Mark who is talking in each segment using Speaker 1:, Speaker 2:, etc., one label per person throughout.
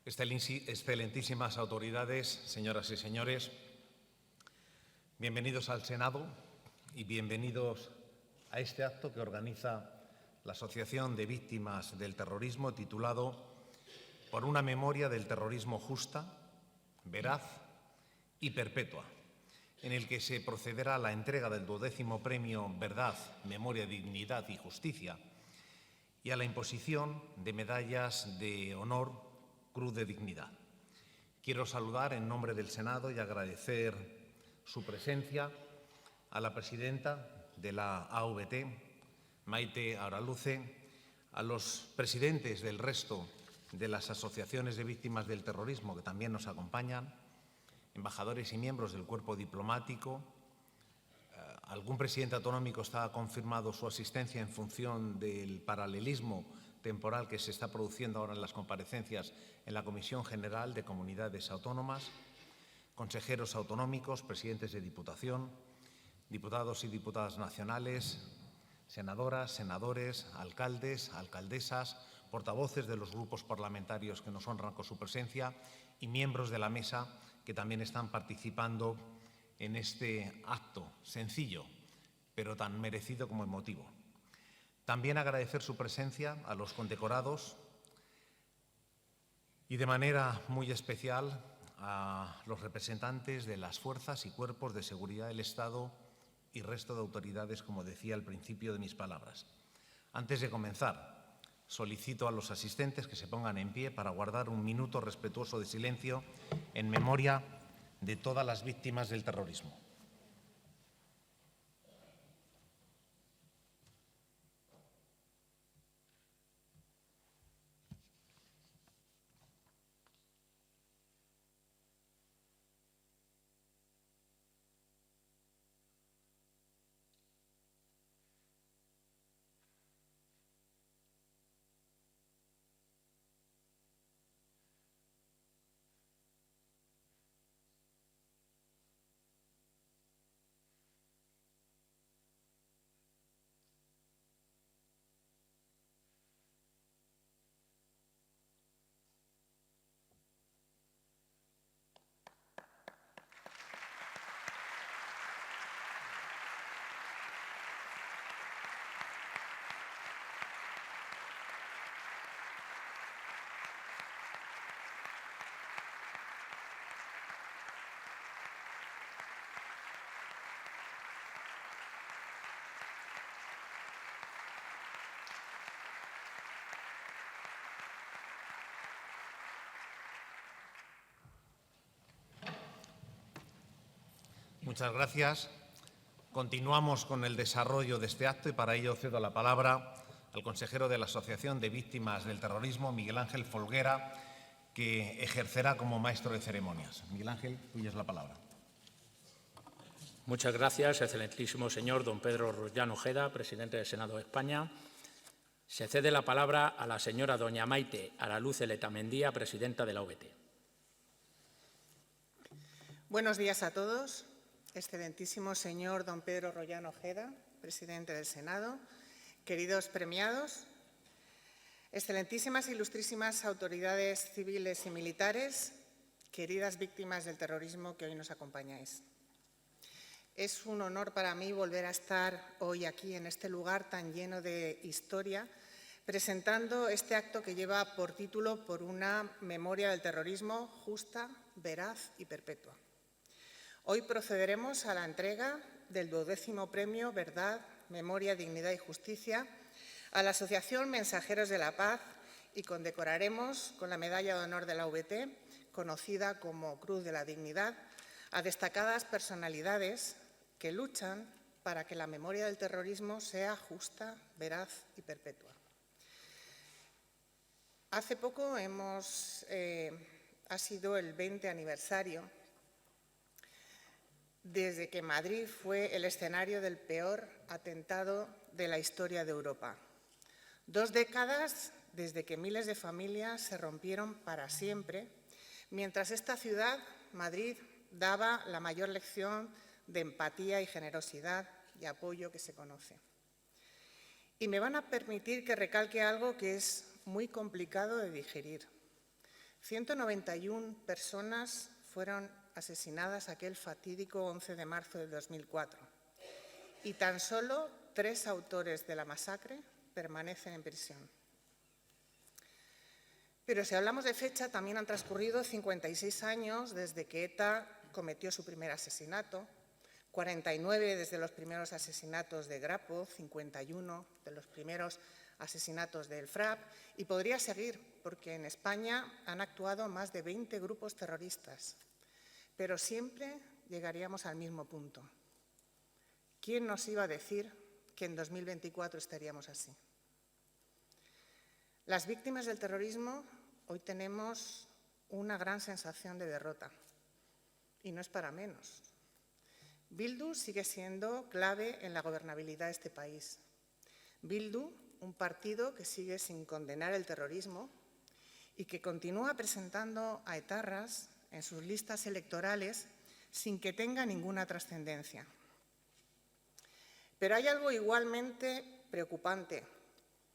Speaker 1: Excelentísimas autoridades, señoras y señores, bienvenidos al Senado y bienvenidos a este acto que organiza la Asociación de Víctimas del Terrorismo, titulado Por una memoria del terrorismo justa, veraz y perpetua, en el que se procederá a la entrega del 12º Premio Verdad, Memoria, Dignidad y Justicia y a la imposición de medallas de honor Cruz de Dignidad. Quiero saludar en nombre del Senado y agradecer su presencia a la presidenta de la AVT, Maite Araluce, a los presidentes del resto de las asociaciones de víctimas del terrorismo que también nos acompañan, embajadores y miembros del cuerpo diplomático. Algún presidente autonómico está confirmado su asistencia en función del paralelismo temporal que se está produciendo ahora en las comparecencias en la Comisión General de Comunidades Autónomas, consejeros autonómicos, presidentes de Diputación, diputados y diputadas nacionales, senadoras, senadores, alcaldes, alcaldesas, portavoces de los grupos parlamentarios que nos honran con su presencia y miembros de la mesa que también están participando en este acto sencillo, pero tan merecido como emotivo. También agradecer su presencia a los condecorados y de manera muy especial a los representantes de las fuerzas y cuerpos de seguridad del Estado y resto de autoridades, como decía al principio de mis palabras. Antes de comenzar, solicito a los asistentes que se pongan en pie para guardar un minuto respetuoso de silencio en memoria de todas las víctimas del terrorismo. Muchas gracias. Continuamos con el desarrollo de este acto y para ello cedo la palabra al consejero de la Asociación de Víctimas del Terrorismo, Miguel Ángel Folguera, que ejercerá como maestro de ceremonias. Miguel Ángel, tuya es la palabra.
Speaker 2: Muchas gracias, excelentísimo señor don Pedro Rollán Ojeda, presidente del Senado de España. Se cede la palabra a la señora doña Maite Araluce Letamendia, presidenta de la OVT.
Speaker 3: Buenos días a todos. Excelentísimo señor don Pedro Rollán Ojeda, presidente del Senado, queridos premiados, excelentísimas e ilustrísimas autoridades civiles y militares, queridas víctimas del terrorismo que hoy nos acompañáis. Es un honor para mí volver a estar hoy aquí en este lugar tan lleno de historia, presentando este acto que lleva por título Por una memoria del terrorismo justa, veraz y perpetua. Hoy procederemos a la entrega del 12º Premio Verdad, Memoria, Dignidad y Justicia a la Asociación Mensajeros de la Paz y condecoraremos con la Medalla de Honor de la AVT, conocida como Cruz de la Dignidad, a destacadas personalidades que luchan para que la memoria del terrorismo sea justa, veraz y perpetua. Hace poco ha sido el 20 aniversario desde que Madrid fue el escenario del peor atentado de la historia de Europa. 2 décadas desde que miles de familias se rompieron para siempre, mientras esta ciudad, Madrid, daba la mayor lección de empatía y generosidad y apoyo que se conoce. Y me van a permitir que recalque algo que es muy complicado de digerir. 191 personas fueron asesinadas aquel fatídico 11 de marzo de 2004 y tan solo 3 autores de la masacre permanecen en prisión. Pero si hablamos de fecha, también han transcurrido 56 años desde que ETA cometió su primer asesinato, 49 desde los primeros asesinatos de Grapo, 51 de los primeros asesinatos del FRAP, y podría seguir, porque en España han actuado más de 20 grupos terroristas. Pero siempre llegaríamos al mismo punto. ¿Quién nos iba a decir que en 2024 estaríamos así? Las víctimas del terrorismo hoy tenemos una gran sensación de derrota, y no es para menos. Bildu sigue siendo clave en la gobernabilidad de este país. Bildu, un partido que sigue sin condenar el terrorismo y que continúa presentando a etarras en sus listas electorales sin que tenga ninguna trascendencia. Pero hay algo igualmente preocupante,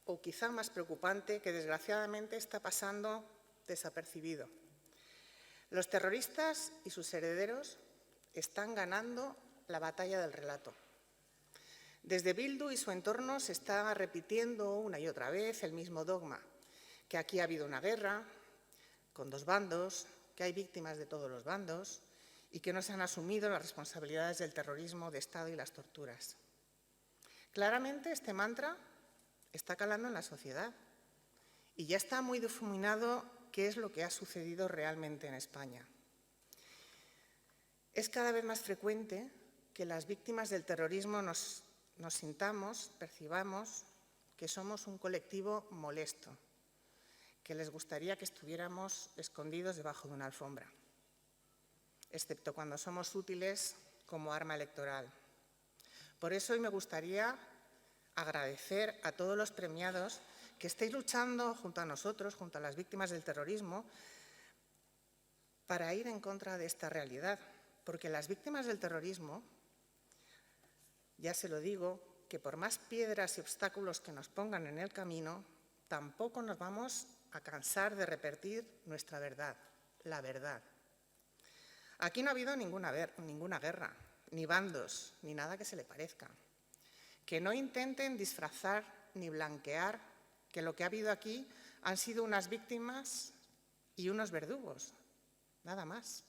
Speaker 3: o quizá más preocupante, que desgraciadamente está pasando desapercibido. Los terroristas y sus herederos están ganando la batalla del relato. Desde Bildu y su entorno se está repitiendo una y otra vez el mismo dogma, que aquí ha habido una guerra con 2 bandos, que hay víctimas de todos los bandos y que no se han asumido las responsabilidades del terrorismo de Estado y las torturas. Claramente este mantra está calando en la sociedad y ya está muy difuminado qué es lo que ha sucedido realmente en España. Es cada vez más frecuente que las víctimas del terrorismo nos sintamos, percibamos que somos un colectivo molesto, que les gustaría que estuviéramos escondidos debajo de una alfombra, excepto cuando somos útiles como arma electoral. Por eso hoy me gustaría agradecer a todos los premiados que estéis luchando junto a nosotros, junto a las víctimas del terrorismo, para ir en contra de esta realidad. Porque las víctimas del terrorismo, ya se lo digo, que por más piedras y obstáculos que nos pongan en el camino, tampoco nos vamos a cansar de repetir nuestra verdad, la verdad. Aquí no ha habido ninguna guerra, ni bandos, ni nada que se le parezca. Que no intenten disfrazar ni blanquear que lo que ha habido aquí han sido unas víctimas y unos verdugos, nada más.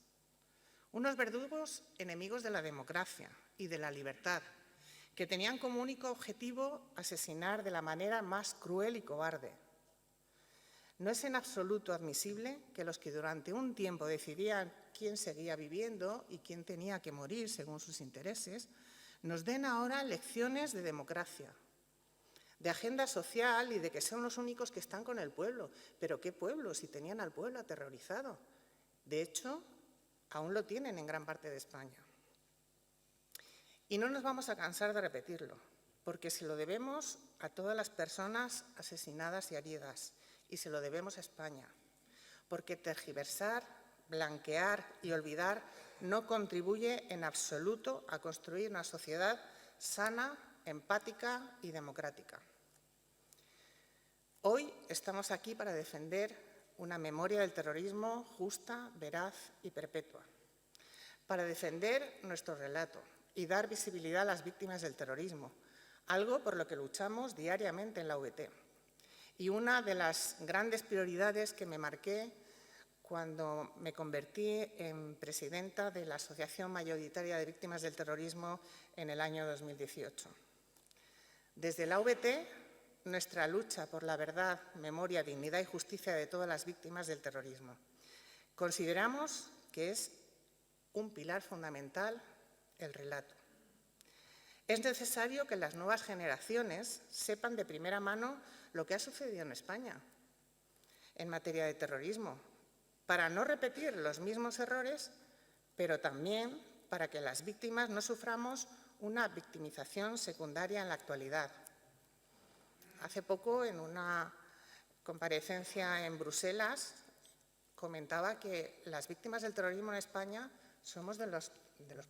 Speaker 3: Unos verdugos enemigos de la democracia y de la libertad, que tenían como único objetivo asesinar de la manera más cruel y cobarde. No es en absoluto admisible que los que durante un tiempo decidían quién seguía viviendo y quién tenía que morir según sus intereses, nos den ahora lecciones de democracia, de agenda social y de que son los únicos que están con el pueblo. ¿Pero qué pueblo? Si tenían al pueblo aterrorizado. De hecho, aún lo tienen en gran parte de España. Y no nos vamos a cansar de repetirlo, porque se lo debemos a todas las personas asesinadas y heridas, y se lo debemos a España, porque tergiversar, blanquear y olvidar no contribuye en absoluto a construir una sociedad sana, empática y democrática. Hoy estamos aquí para defender una memoria del terrorismo justa, veraz y perpetua, para defender nuestro relato y dar visibilidad a las víctimas del terrorismo, algo por lo que luchamos diariamente en la UVT. Y una de las grandes prioridades que me marqué cuando me convertí en presidenta de la Asociación Mayoritaria de Víctimas del Terrorismo en el año 2018. Desde la UVT, nuestra lucha por la verdad, memoria, dignidad y justicia de todas las víctimas del terrorismo. Consideramos que es un pilar fundamental el relato. Es necesario que las nuevas generaciones sepan de primera mano lo que ha sucedido en España en materia de terrorismo, para no repetir los mismos errores, pero también para que las víctimas no suframos una victimización secundaria en la actualidad. Hace poco, en una comparecencia en Bruselas, comentaba que las víctimas del terrorismo en España somos de los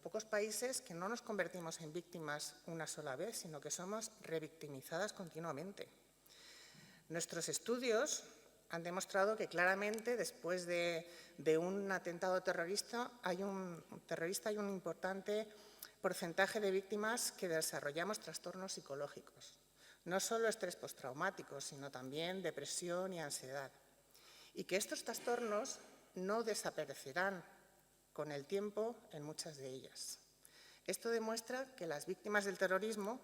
Speaker 3: pocos países que no nos convertimos en víctimas una sola vez, sino que somos revictimizadas continuamente. Nuestros estudios han demostrado que claramente después de un atentado terrorista hay un importante porcentaje de víctimas que desarrollamos trastornos psicológicos. No solo estrés postraumático, sino también depresión y ansiedad. Y que estos trastornos no desaparecerán con el tiempo en muchas de ellas. Esto demuestra que las víctimas del terrorismo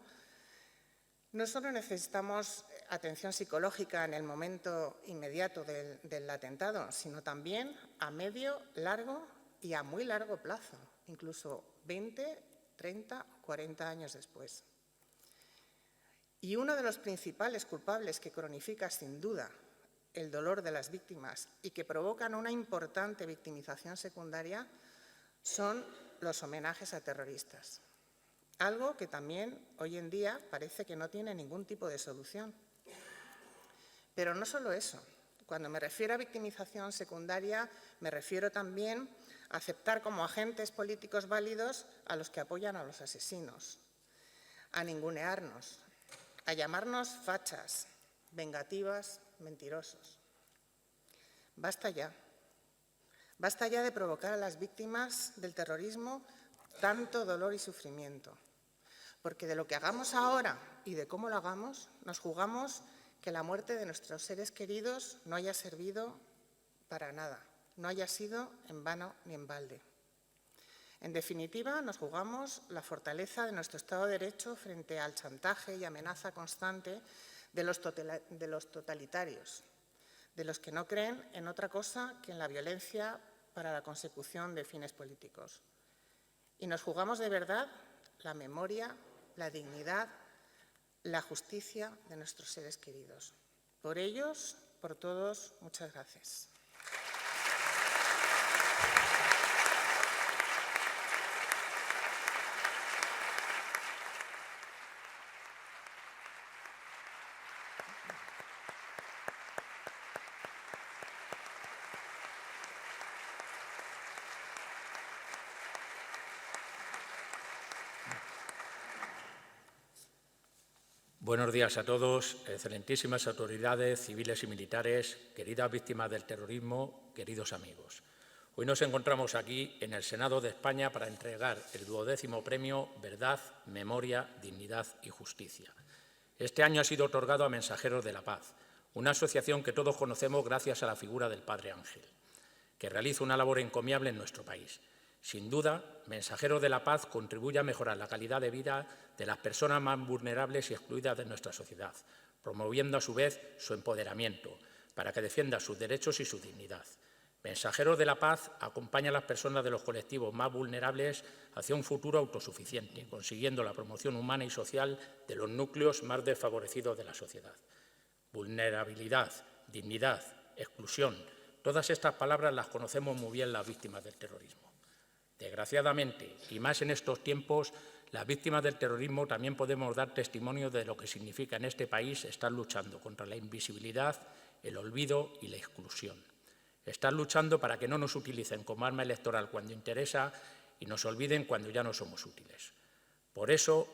Speaker 3: no solo necesitamos atención psicológica en el momento inmediato del atentado, sino también a medio, largo y a muy largo plazo, incluso 20, 30 o 40 años después. Y uno de los principales culpables que cronifica, sin duda, el dolor de las víctimas y que provocan una importante victimización secundaria son los homenajes a terroristas. Algo que también hoy en día parece que no tiene ningún tipo de solución. Pero no solo eso. Cuando me refiero a victimización secundaria, me refiero también a aceptar como agentes políticos válidos a los que apoyan a los asesinos, a ningunearnos, a llamarnos fachas, vengativas, mentirosos. Basta ya. Basta ya de provocar a las víctimas del terrorismo tanto dolor y sufrimiento. Porque de lo que hagamos ahora y de cómo lo hagamos, nos jugamos que la muerte de nuestros seres queridos no haya servido para nada, no haya sido en vano ni en balde. En definitiva, nos jugamos la fortaleza de nuestro Estado de Derecho frente al chantaje y amenaza constante de los totalitarios, de los que no creen en otra cosa que en la violencia para la consecución de fines políticos. Y nos jugamos de verdad la memoria, la dignidad, la justicia de nuestros seres queridos. Por ellos, por todos, muchas gracias.
Speaker 2: Buenos días a todos, excelentísimas autoridades civiles y militares, queridas víctimas del terrorismo, queridos amigos. Hoy nos encontramos aquí en el Senado de España para entregar el 12º premio Verdad, Memoria, Dignidad y Justicia. Este año ha sido otorgado a Mensajeros de la Paz, una asociación que todos conocemos gracias a la figura del Padre Ángel, que realiza una labor encomiable en nuestro país. Sin duda, Mensajeros de la Paz contribuye a mejorar la calidad de vida de las personas más vulnerables y excluidas de nuestra sociedad, promoviendo a su vez su empoderamiento para que defienda sus derechos y su dignidad. Mensajeros de la Paz acompaña a las personas de los colectivos más vulnerables hacia un futuro autosuficiente, consiguiendo la promoción humana y social de los núcleos más desfavorecidos de la sociedad. Vulnerabilidad, dignidad, exclusión, todas estas palabras las conocemos muy bien las víctimas del terrorismo. Desgraciadamente, y más en estos tiempos, las víctimas del terrorismo también podemos dar testimonio de lo que significa en este país estar luchando contra la invisibilidad, el olvido y la exclusión. Estar luchando para que no nos utilicen como arma electoral cuando interesa y nos olviden cuando ya no somos útiles. Por eso,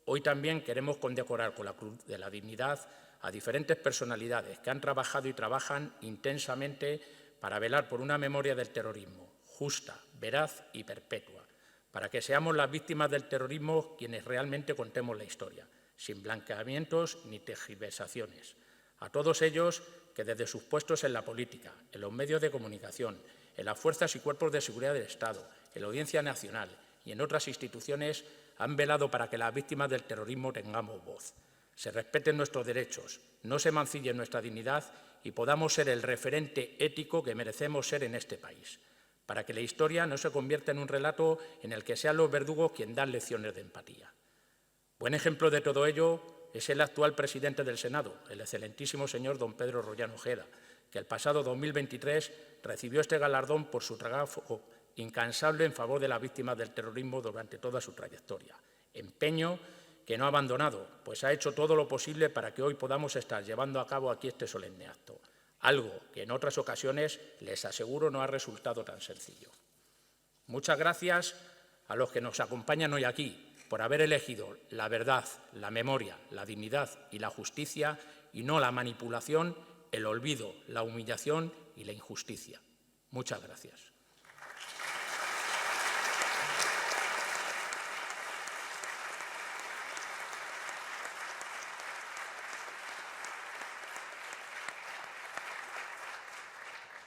Speaker 2: hoy también queremos condecorar con la Cruz de la Dignidad a diferentes personalidades que han trabajado y trabajan intensamente para velar por una memoria del terrorismo justa, veraz y perpetua, para que seamos las víctimas del terrorismo quienes realmente contemos la historia, sin blanqueamientos ni tergiversaciones. A todos ellos que desde sus puestos en la política, en los medios de comunicación, en las fuerzas y cuerpos de seguridad del Estado, en la Audiencia Nacional y en otras instituciones han velado para que las víctimas del terrorismo tengamos voz, se respeten nuestros derechos, no se mancille nuestra dignidad y podamos ser el referente ético que merecemos ser en este país, para que la historia no se convierta en un relato en el que sean los verdugos quienes dan lecciones de empatía. Buen ejemplo de todo ello es el actual presidente del Senado, el excelentísimo señor don Pedro Rollano Ojeda, que el pasado 2023 recibió este galardón por su trabajo incansable en favor de las víctimas del terrorismo durante toda su trayectoria. Empeño que no ha abandonado, pues ha hecho todo lo posible para que hoy podamos estar llevando a cabo aquí este solemne acto, algo que en otras ocasiones, les aseguro, no ha resultado tan sencillo. Muchas gracias a los que nos acompañan hoy aquí por haber elegido la verdad, la memoria, la dignidad y la justicia y no la manipulación el olvido, la humillación y la injusticia. Muchas gracias.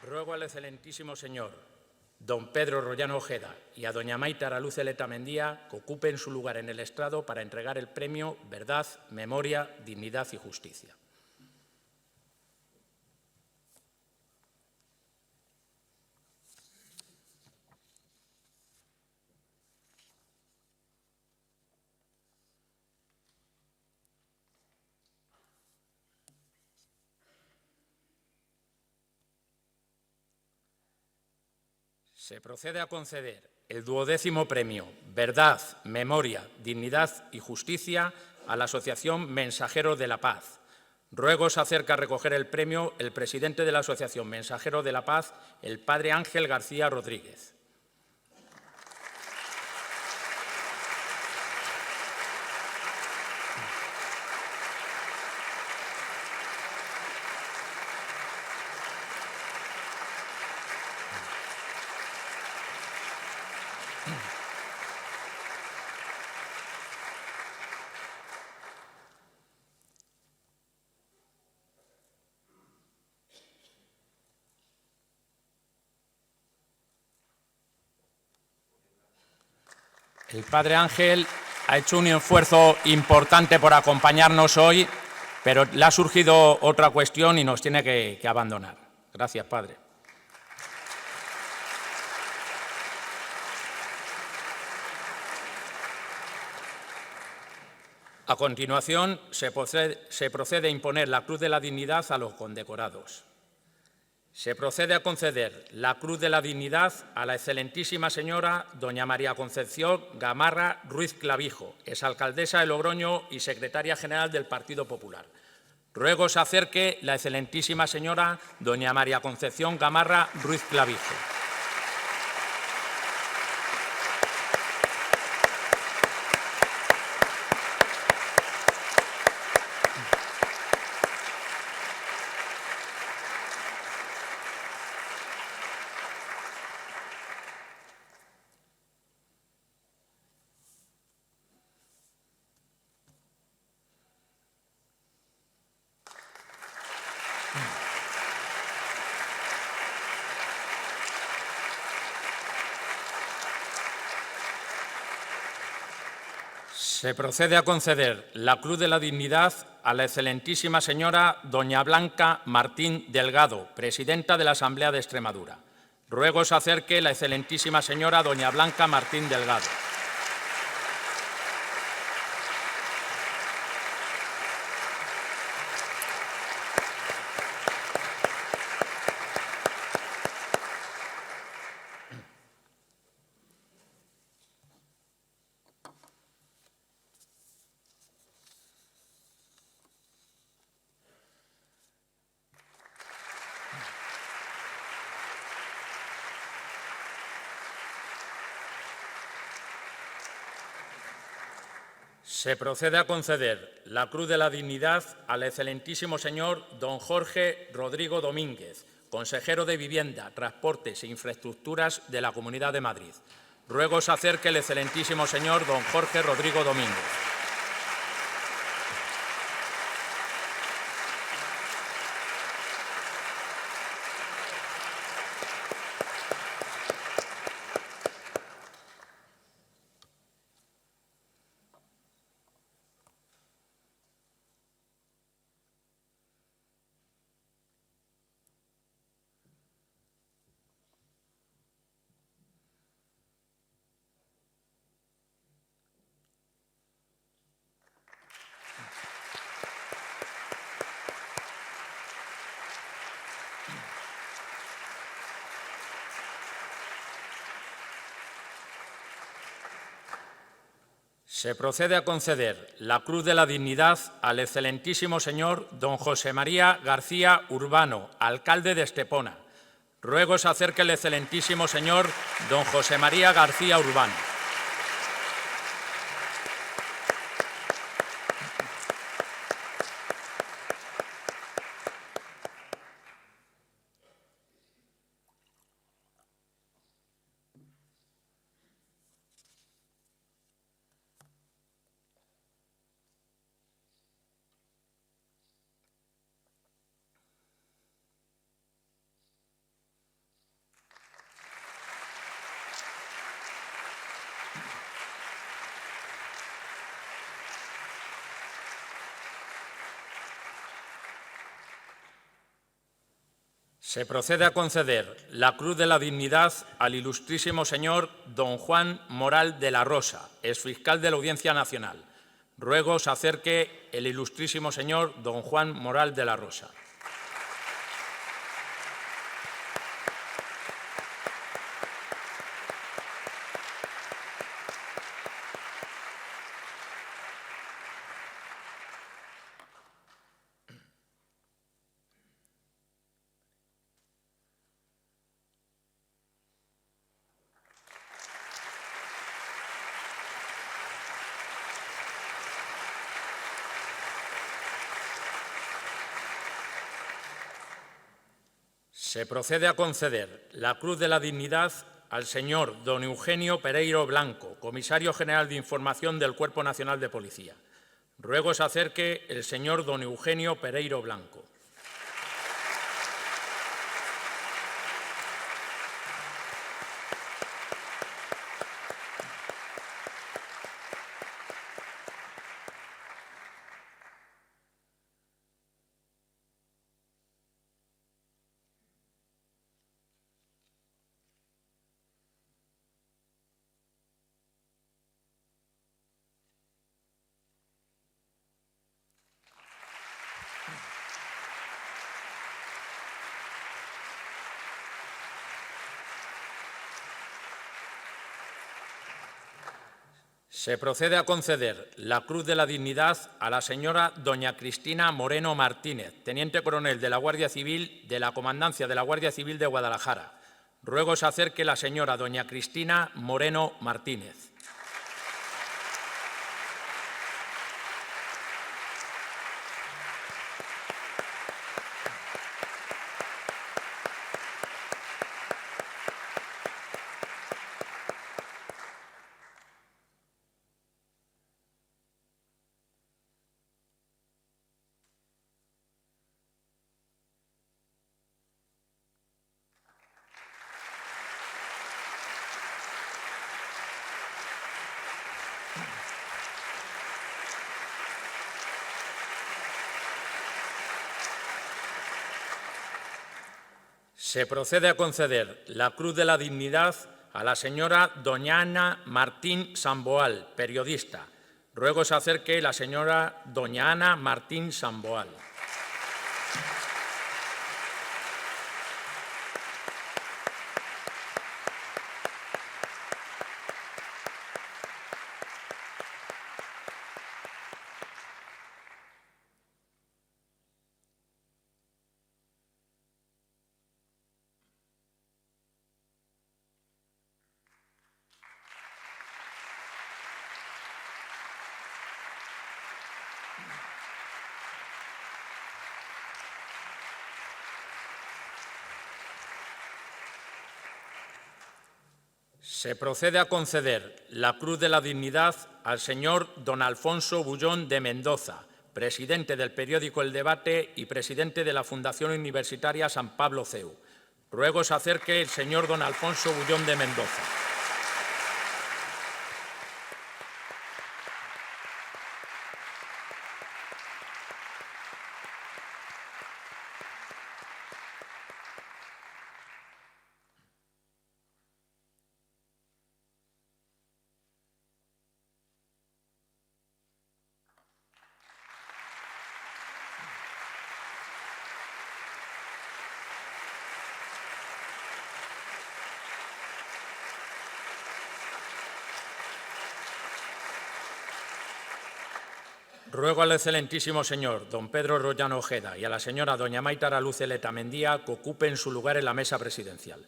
Speaker 2: Ruego al excelentísimo señor don Pedro Rollano Ojeda y a doña Maite Araluce Letamendía que ocupen su lugar en el estrado para entregar el premio Verdad, Memoria, Dignidad y Justicia. Se procede a conceder el 12º premio Verdad, Memoria, Dignidad y Justicia a la Asociación Mensajeros de la Paz. Ruego se acerca a recoger el premio el presidente de la Asociación Mensajeros de la Paz, el padre Ángel García Rodríguez. El padre Ángel ha hecho un esfuerzo importante por acompañarnos hoy, pero le ha surgido otra cuestión y nos tiene que abandonar. Gracias, padre. A continuación, se procede a imponer la Cruz de la Dignidad a los condecorados. Se procede a conceder la Cruz de la Dignidad a la excelentísima señora doña María Concepción Gamarra Ruiz Clavijo, exalcaldesa de Logroño y secretaria general del Partido Popular. Ruego se acerque la excelentísima señora doña María Concepción Gamarra Ruiz Clavijo. Se procede a conceder la Cruz de la Dignidad a la excelentísima señora doña Blanca Martín Delgado, presidenta de la Asamblea de Extremadura. Ruego se acerque la excelentísima señora doña Blanca Martín Delgado. Se procede a conceder la Cruz de la Dignidad al excelentísimo señor don Jorge Rodrigo Domínguez, consejero de Vivienda, Transportes e Infraestructuras de la Comunidad de Madrid. Ruego se acerque el excelentísimo señor don Jorge Rodrigo Domínguez. Se procede a conceder la Cruz de la Dignidad al excelentísimo señor don José María García Urbano, alcalde de Estepona. Ruego se acerque el excelentísimo señor don José María García Urbano. Se procede a conceder la Cruz de la Dignidad al ilustrísimo señor don Juan Moral de la Rosa, exfiscal de la Audiencia Nacional. Ruego se acerque el ilustrísimo señor don Juan Moral de la Rosa. Se procede a conceder la Cruz de la Dignidad al señor don Eugenio Pereiro Blanco, comisario general de Información del Cuerpo Nacional de Policía. Ruego se acerque el señor don Eugenio Pereiro Blanco. Se procede a conceder la Cruz de la Dignidad a la señora doña Cristina Moreno Martínez, teniente coronel de la Guardia Civil de la Comandancia de la Guardia Civil de Guadalajara. Ruego se acerque la señora doña Cristina Moreno Martínez. Se procede a conceder la Cruz de la Dignidad a la señora doña Ana Martín Samboal, periodista. Ruego se acerque la señora doña Ana Martín Samboal. Se procede a conceder la Cruz de la Dignidad al señor don Alfonso Bullón de Mendoza, presidente del periódico El Debate y presidente de la Fundación Universitaria San Pablo CEU. Ruego se acerque el señor don Alfonso Bullón de Mendoza. Ruego al excelentísimo señor don Pedro Rollano Ojeda y a la señora doña Maita Araluce Letamendía que ocupen su lugar en la mesa presidencial.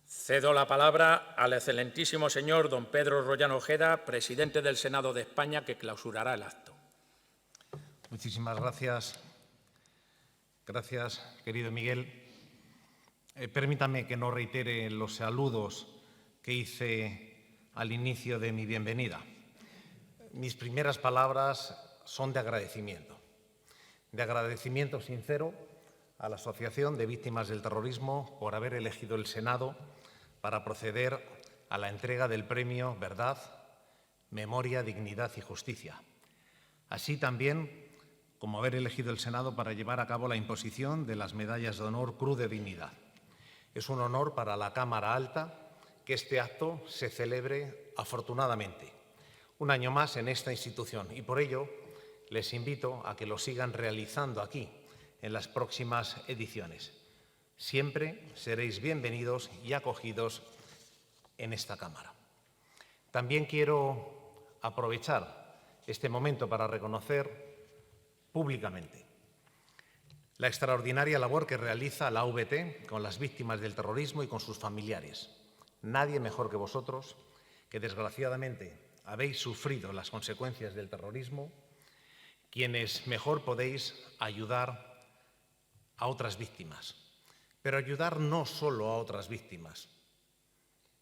Speaker 2: Cedo la palabra al excelentísimo señor don Pedro Rollano Ojeda, presidente del Senado de España, que clausurará el acto.
Speaker 1: Muchísimas gracias. Gracias, querido Miguel. Permítame que no reitere los saludos que hice al inicio de mi bienvenida. Mis primeras palabras son de agradecimiento sincero a la Asociación de Víctimas del Terrorismo por haber elegido el Senado para proceder a la entrega del premio Verdad, Memoria, Dignidad y Justicia. Así también como haber elegido el Senado para llevar a cabo la imposición de las medallas de honor Cruz de Dignidad. Es un honor para la Cámara Alta que este acto se celebre afortunadamente un año más en esta institución y por ello les invito a que lo sigan realizando aquí en las próximas ediciones. Siempre seréis bienvenidos y acogidos en esta Cámara. También quiero aprovechar este momento para reconocer públicamente la extraordinaria labor que realiza la AVT con las víctimas del terrorismo y con sus familiares. Nadie mejor que vosotros, que desgraciadamente habéis sufrido las consecuencias del terrorismo, quienes mejor podéis ayudar a otras víctimas. Pero ayudar no solo a otras víctimas,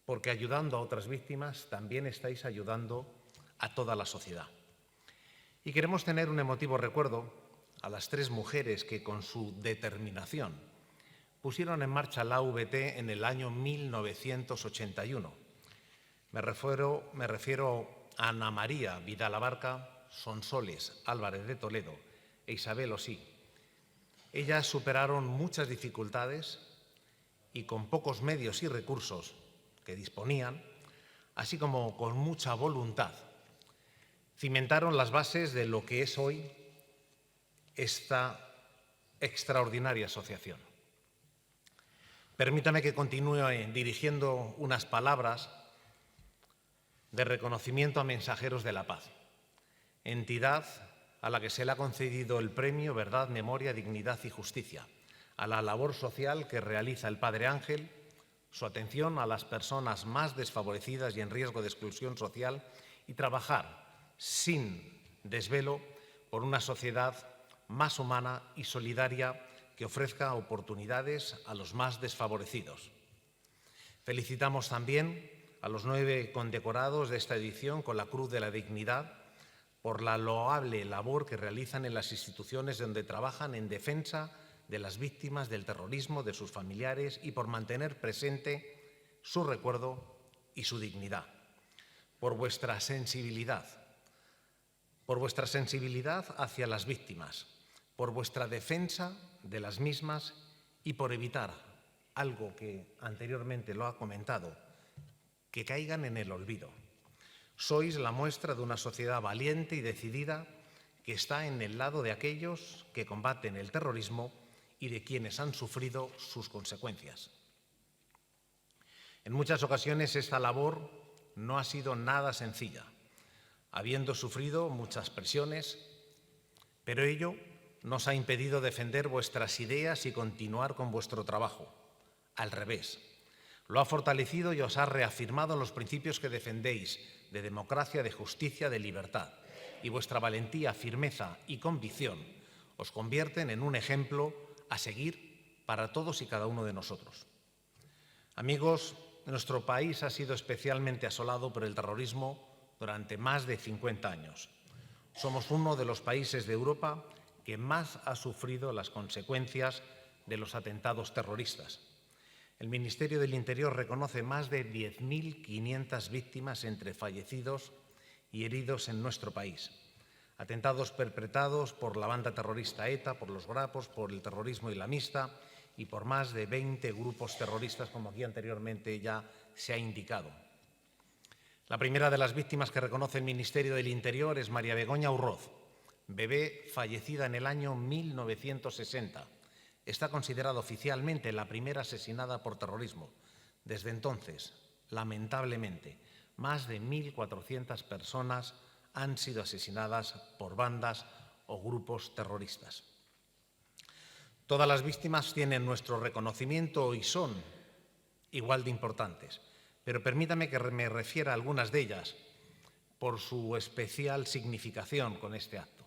Speaker 1: porque ayudando a otras víctimas también estáis ayudando a toda la sociedad. Y queremos tener un emotivo recuerdo a las 3 mujeres que con su determinación pusieron en marcha la AVT en el año 1981. Me refiero a Ana María Vidal Abarca, Sonsoles Álvarez de Toledo e Isabel Osí. Ellas superaron muchas dificultades y con pocos medios y recursos que disponían, así como con mucha voluntad, cimentaron las bases de lo que es hoy esta extraordinaria asociación. Permítame que continúe dirigiendo unas palabras de reconocimiento a Mensajeros de la Paz, entidad a la que se le ha concedido el premio Verdad, Memoria, Dignidad y Justicia, a la labor social que realiza el Padre Ángel, su atención a las personas más desfavorecidas y en riesgo de exclusión social y trabajar sin desvelo por una sociedad más humana y solidaria que ofrezca oportunidades a los más desfavorecidos. Felicitamos también a los 9 condecorados de esta edición con la Cruz de la Dignidad por la loable labor que realizan en las instituciones donde trabajan en defensa de las víctimas del terrorismo, de sus familiares y por mantener presente su recuerdo y su dignidad. Por vuestra sensibilidad hacia las víctimas, por vuestra defensa de las mismas y por evitar algo que anteriormente lo ha comentado, que caigan en el olvido. Sois la muestra de una sociedad valiente y decidida que está en el lado de aquellos que combaten el terrorismo y de quienes han sufrido sus consecuencias. En muchas ocasiones esta labor no ha sido nada sencilla, habiendo sufrido muchas presiones, pero ello nos ha impedido defender vuestras ideas y continuar con vuestro trabajo. Al revés, lo ha fortalecido y os ha reafirmado en los principios que defendéis de democracia, de justicia, de libertad. Y vuestra valentía, firmeza y convicción os convierten en un ejemplo a seguir para todos y cada uno de nosotros. Amigos, nuestro país ha sido especialmente asolado por el terrorismo durante más de 50 años. Somos uno de los países de Europa que más ha sufrido las consecuencias de los atentados terroristas. El Ministerio del Interior reconoce más de 10.500 víctimas entre fallecidos y heridos en nuestro país. Atentados perpetrados por la banda terrorista ETA, por los grapos, por el terrorismo islamista y por más de 20 grupos terroristas, como aquí anteriormente ya se ha indicado. La primera de las víctimas que reconoce el Ministerio del Interior es María Begoña Urroz, bebé fallecida en el año 1960. Está considerada oficialmente la primera asesinada por terrorismo. Desde entonces, lamentablemente, más de 1.400 personas han sido asesinadas por bandas o grupos terroristas. Todas las víctimas tienen nuestro reconocimiento y son igual de importantes, pero permítame que me refiera a algunas de ellas por su especial significación con este acto.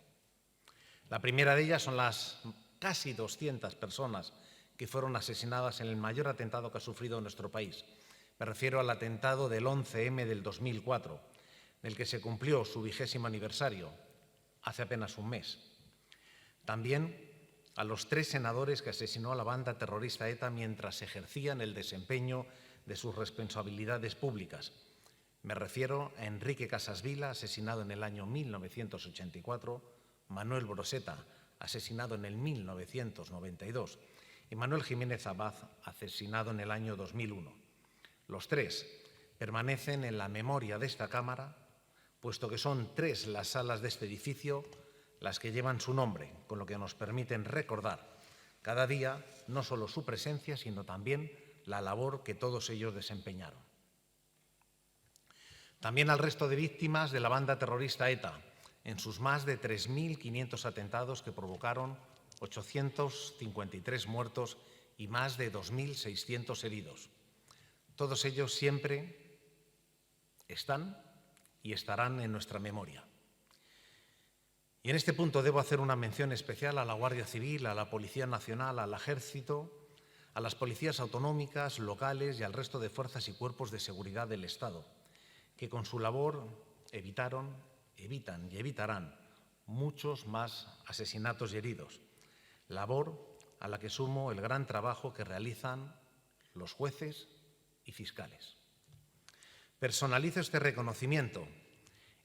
Speaker 1: La primera de ellas son las casi 200 personas que fueron asesinadas en el mayor atentado que ha sufrido nuestro país. Me refiero al atentado del 11M del 2004, del que se cumplió su 20º aniversario hace apenas un mes. También a los 3 senadores que asesinó a la banda terrorista ETA mientras ejercían el desempeño de sus responsabilidades públicas. Me refiero a Enrique Casas Vila, asesinado en el año 1984, Manuel Broseta, asesinado en el 1992, y Manuel Jiménez Abad, asesinado en el año 2001. Los 3 permanecen en la memoria de esta Cámara, puesto que son 3 las salas de este edificio las que llevan su nombre, con lo que nos permiten recordar cada día no solo su presencia, sino también la labor que todos ellos desempeñaron. También al resto de víctimas de la banda terrorista ETA, en sus más de 3.500 atentados que provocaron 853 muertos y más de 2.600 heridos. Todos ellos siempre están y estarán en nuestra memoria. Y en este punto debo hacer una mención especial a la Guardia Civil, a la Policía Nacional, al Ejército, a las policías autonómicas, locales y al resto de fuerzas y cuerpos de seguridad del Estado, que con su labor evitan y evitarán muchos más asesinatos y heridos. Labor a la que sumo el gran trabajo que realizan los jueces y fiscales. Personalizo este reconocimiento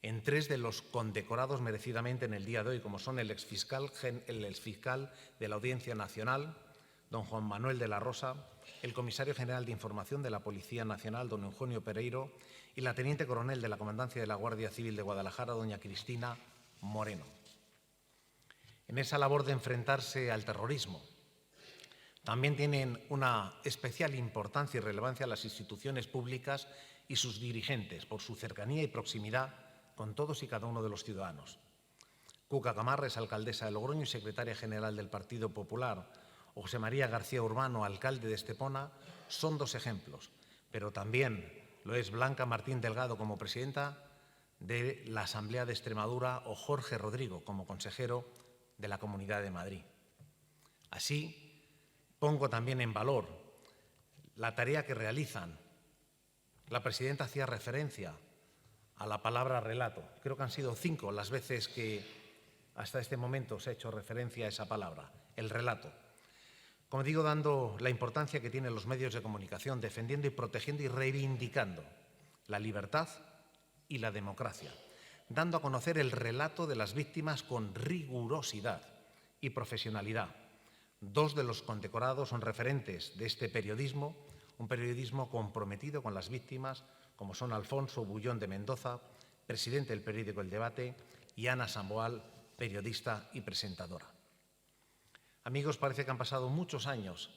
Speaker 1: en 3 de los condecorados merecidamente en el día de hoy, como son el exfiscal de la Audiencia Nacional, don Juan Manuel de la Rosa, el comisario general de Información de la Policía Nacional, don Eugenio Pereiro, y la teniente coronel de la Comandancia de la Guardia Civil de Guadalajara, doña Cristina Moreno. En esa labor de enfrentarse al terrorismo, también tienen una especial importancia y relevancia las instituciones públicas y sus dirigentes, por su cercanía y proximidad con todos y cada uno de los ciudadanos. Cuca Gamarra es alcaldesa de Logroño y secretaria general del Partido Popular. José María García Urbano, alcalde de Estepona, son 2 ejemplos, pero también lo es Blanca Martín Delgado como presidenta de la Asamblea de Extremadura o Jorge Rodrigo como consejero de la Comunidad de Madrid. Así, pongo también en valor la tarea que realizan. La presidenta hacía referencia a la palabra relato. Creo que han sido 5 las veces que hasta este momento se ha hecho referencia a esa palabra, el relato. Como digo, dando la importancia que tienen los medios de comunicación, defendiendo y protegiendo y reivindicando la libertad y la democracia, dando a conocer el relato de las víctimas con rigurosidad y profesionalidad. 2 de los condecorados son referentes de este periodismo, un periodismo comprometido con las víctimas, como son Alfonso Bullón de Mendoza, presidente del periódico El Debate, y Ana Samboal, periodista y presentadora. Amigos, parece que han pasado muchos años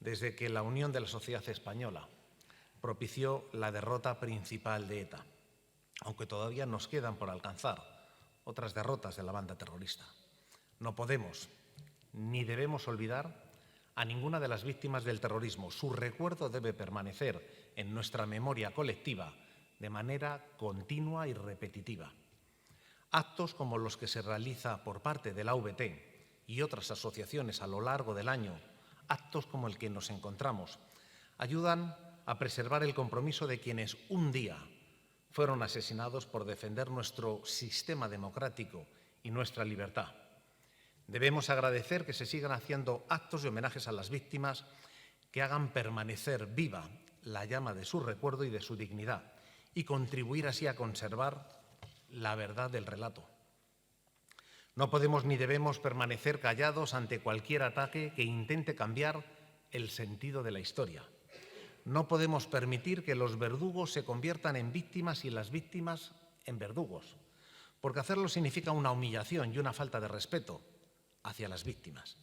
Speaker 1: desde que la Unión de la Sociedad Española propició la derrota principal de ETA, aunque todavía nos quedan por alcanzar otras derrotas de la banda terrorista. No podemos ni debemos olvidar a ninguna de las víctimas del terrorismo. Su recuerdo debe permanecer en nuestra memoria colectiva de manera continua y repetitiva. Actos como los que se realiza por parte de la AVT y otras asociaciones a lo largo del año, actos como el que nos encontramos, ayudan a preservar el compromiso de quienes un día fueron asesinados por defender nuestro sistema democrático y nuestra libertad. Debemos agradecer que se sigan haciendo actos y homenajes a las víctimas que hagan permanecer viva la llama de su recuerdo y de su dignidad y contribuir así a conservar la verdad del relato. No podemos ni debemos permanecer callados ante cualquier ataque que intente cambiar el sentido de la historia. No podemos permitir que los verdugos se conviertan en víctimas y las víctimas en verdugos, porque hacerlo significa una humillación y una falta de respeto hacia las víctimas.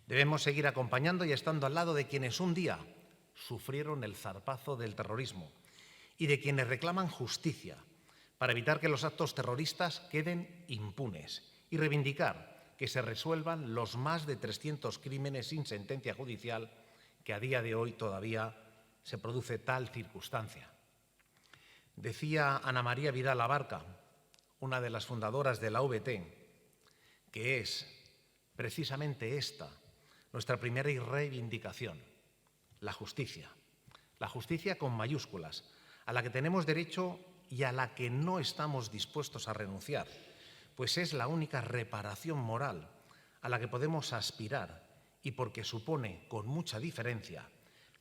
Speaker 1: Debemos seguir acompañando y estando al lado de quienes un día sufrieron el zarpazo del terrorismo y de quienes reclaman justicia para evitar que los actos terroristas queden impunes y reivindicar que se resuelvan los más de 300 crímenes sin sentencia judicial que a día de hoy todavía se produce tal circunstancia. Decía Ana María Vidal Abarca, una de las fundadoras de la AVT, que es precisamente esta nuestra primera reivindicación, la justicia con mayúsculas, a la que tenemos derecho y a la que no estamos dispuestos a renunciar, pues es la única reparación moral a la que podemos aspirar y porque supone, con mucha diferencia,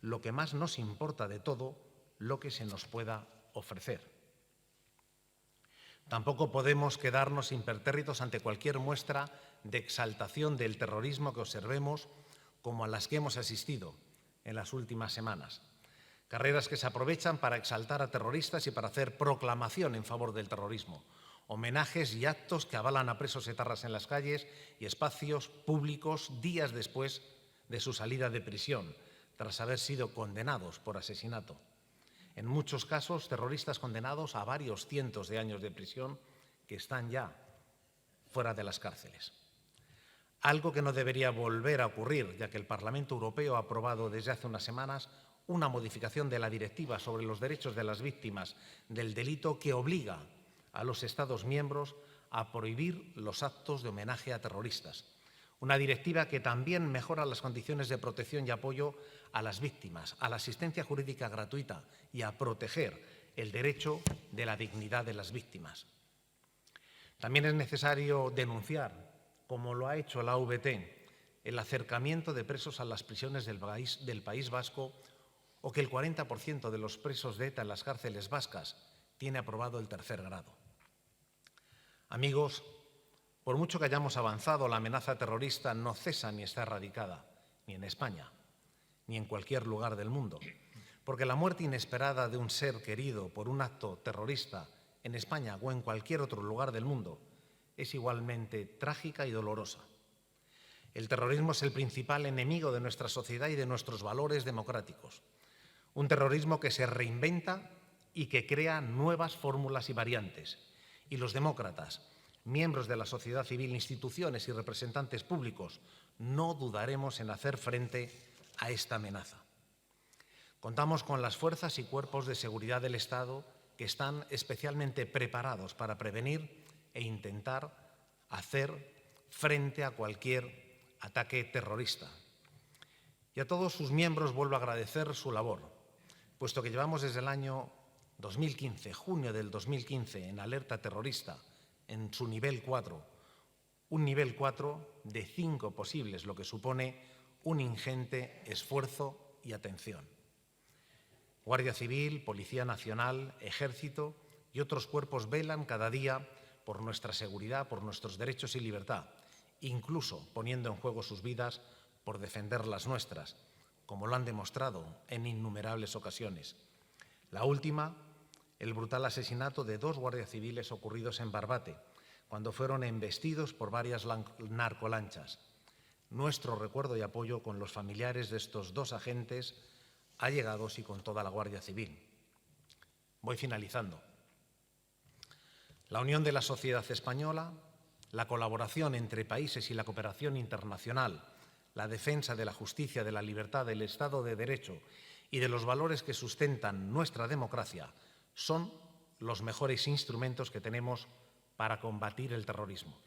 Speaker 1: lo que más nos importa de todo, lo que se nos pueda ofrecer. Tampoco podemos quedarnos impertérritos ante cualquier muestra de exaltación del terrorismo que observemos, como a las que hemos asistido en las últimas semanas. Carreras que se aprovechan para exaltar a terroristas y para hacer proclamación en favor del terrorismo. Homenajes y actos que avalan a presos etarras en las calles y espacios públicos días después de su salida de prisión, tras haber sido condenados por asesinato. En muchos casos, terroristas condenados a varios cientos de años de prisión que están ya fuera de las cárceles. Algo que no debería volver a ocurrir, ya que el Parlamento Europeo ha aprobado desde hace unas semanas una modificación de la Directiva sobre los derechos de las víctimas del delito que obliga a los Estados miembros a prohibir los actos de homenaje a terroristas. Una directiva que también mejora las condiciones de protección y apoyo a las víctimas, a la asistencia jurídica gratuita y a proteger el derecho de la dignidad de las víctimas. También es necesario denunciar, como lo ha hecho la AVT, el acercamiento de presos a las prisiones del País Vasco o que el 40% de los presos de ETA en las cárceles vascas tiene aprobado el tercer grado. Amigos, por mucho que hayamos avanzado, la amenaza terrorista no cesa ni está erradicada, ni en España, ni en cualquier lugar del mundo, porque la muerte inesperada de un ser querido por un acto terrorista en España o en cualquier otro lugar del mundo es igualmente trágica y dolorosa. El terrorismo es el principal enemigo de nuestra sociedad y de nuestros valores democráticos. Un terrorismo que se reinventa y que crea nuevas fórmulas y variantes. Y los demócratas, miembros de la sociedad civil, instituciones y representantes públicos, no dudaremos en hacer frente a esta amenaza. Contamos con las fuerzas y cuerpos de seguridad del Estado que están especialmente preparados para prevenir e intentar hacer frente a cualquier ataque terrorista. Y a todos sus miembros vuelvo a agradecer su labor, puesto que llevamos desde el año 2015, junio del 2015, en alerta terrorista, en su nivel 4, un nivel 4 de 5 posibles, lo que supone un ingente esfuerzo y atención. Guardia Civil, Policía Nacional, Ejército y otros cuerpos velan cada día por nuestra seguridad, por nuestros derechos y libertad, incluso poniendo en juego sus vidas por defender las nuestras, como lo han demostrado en innumerables ocasiones. La última, el brutal asesinato de 2 guardias civiles ocurridos en Barbate, cuando fueron embestidos por varias narcolanchas. Nuestro recuerdo y apoyo con los familiares de estos 2 agentes allegados y con toda la Guardia Civil. Voy finalizando. La unión de la sociedad española, la colaboración entre países y la cooperación internacional, la defensa de la justicia, de la libertad, del Estado de Derecho y de los valores que sustentan nuestra democracia son los mejores instrumentos que tenemos para combatir el terrorismo.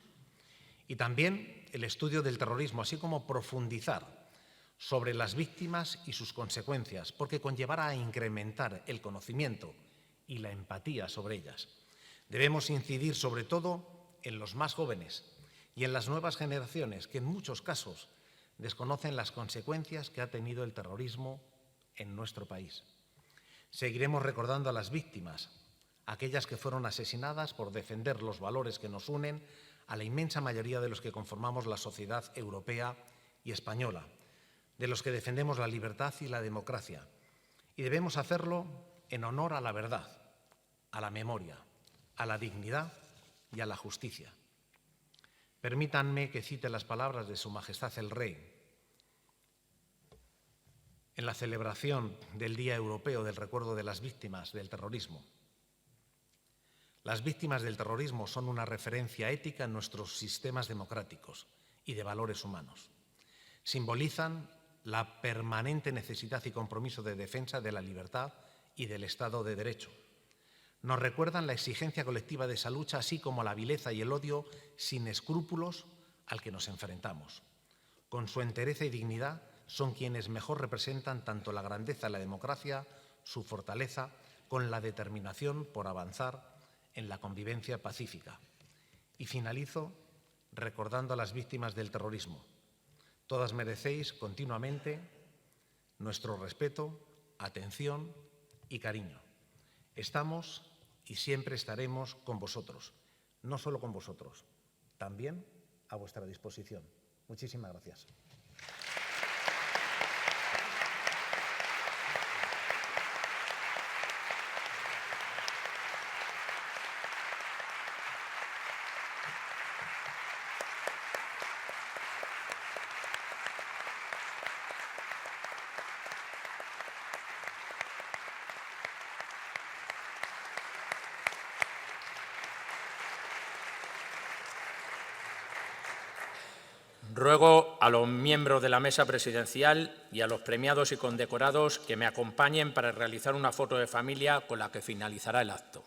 Speaker 1: Y también el estudio del terrorismo, así como profundizar sobre las víctimas y sus consecuencias, porque conllevará a incrementar el conocimiento y la empatía sobre ellas. Debemos incidir sobre todo en los más jóvenes y en las nuevas generaciones que en muchos casos desconocen las consecuencias que ha tenido el terrorismo en nuestro país. Seguiremos recordando a las víctimas, aquellas que fueron asesinadas por defender los valores que nos unen a la inmensa mayoría de los que conformamos la sociedad europea y española, de los que defendemos la libertad y la democracia. Y debemos hacerlo en honor a la verdad, a la memoria, a la dignidad y a la justicia. Permítanme que cite las palabras de Su Majestad el Rey en la celebración del Día Europeo del Recuerdo de las Víctimas del Terrorismo. Las víctimas del terrorismo son una referencia ética en nuestros sistemas democráticos y de valores humanos. Simbolizan la permanente necesidad y compromiso de defensa de la libertad y del Estado de Derecho. Nos recuerdan la exigencia colectiva de esa lucha, así como la vileza y el odio sin escrúpulos al que nos enfrentamos. Con su entereza y dignidad son quienes mejor representan tanto la grandeza de la democracia, su fortaleza, con la determinación por avanzar en la convivencia pacífica. Y finalizo recordando a las víctimas del terrorismo. Todas merecéis continuamente nuestro respeto, atención y cariño. Estamos y siempre estaremos con vosotros, no solo con vosotros, también a vuestra disposición. Muchísimas gracias.
Speaker 2: Ruego a los miembros de la mesa presidencial y a los premiados y condecorados que me acompañen para realizar una foto de familia con la que finalizará el acto.